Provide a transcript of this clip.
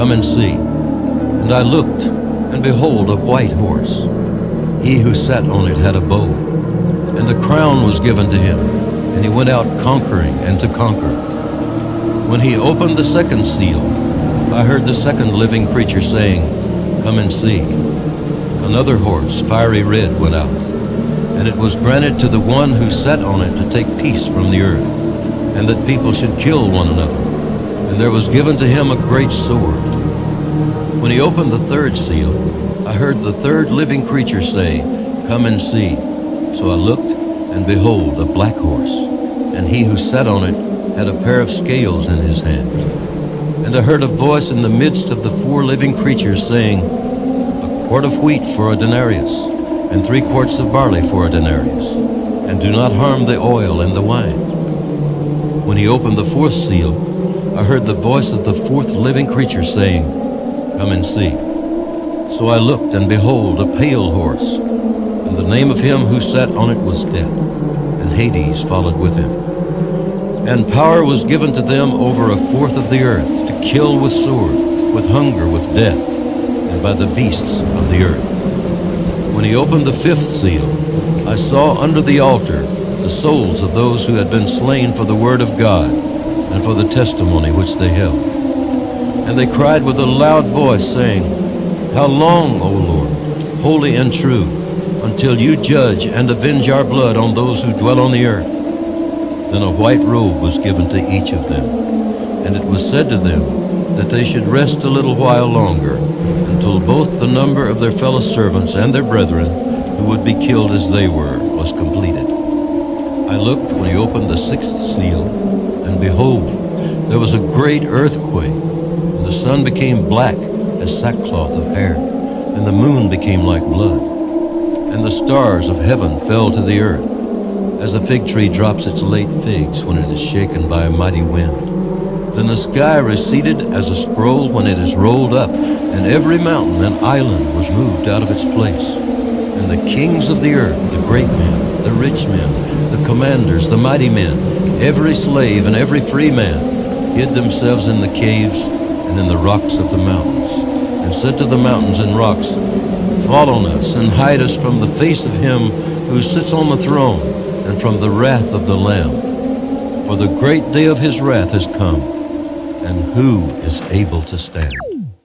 "Come and see." And I looked, and behold, a white horse. He who sat on it had a bow, and the crown was given to him, and he went out conquering and to conquer. When he opened the second seal, I heard the second living creature saying, "Come and see." Another horse, fiery red, went out, and it was granted to the one who sat on it to take peace from the earth, and that people should kill one another. And there was given to him a great sword. When he opened the third seal, I heard the third living creature say, "Come and see." So I looked, and behold, a black horse, and he who sat on it had a pair of scales in his hand. And I heard a voice in the midst of the four living creatures saying, "A quart of wheat for a denarius, and 3 quarts of barley for a denarius, and do not harm the oil and the wine." When he opened the fourth seal, I heard the voice of the fourth living creature saying, "Come and see." So I looked, and behold, a pale horse, and the name of him who sat on it was Death, and Hades followed with him. And power was given to them over a fourth of the earth, to kill with sword, with hunger, with death, and by the beasts of the earth. When he opened the fifth seal, I saw under the altar the souls of those who had been slain for the word of God and for the testimony which they held. And they cried with a loud voice, saying, "How long, O Lord, holy and true, until you judge and avenge our blood on those who dwell on the earth?" Then a white robe was given to each of them, and it was said to them that they should rest a little while longer, until both the number of their fellow servants and their brethren, who would be killed as they were, was completed. I looked when he opened the sixth seal, and behold, there was a great earthquake, and the sun became black as sackcloth of hair, and the moon became like blood, and the stars of heaven fell to the earth, as a fig tree drops its late figs when it is shaken by a mighty wind. Then the sky receded as a scroll when it is rolled up, and every mountain and island was moved out of its place. And the kings of the earth, the great men, the rich men, the commanders, the mighty men, every slave and every free man, hid themselves in the caves and in the rocks of the mountains, and said to the mountains and rocks, "Fall on us and hide us from the face of him who sits on the throne and from the wrath of the Lamb. For the great day of his wrath has come, and who is able to stand?"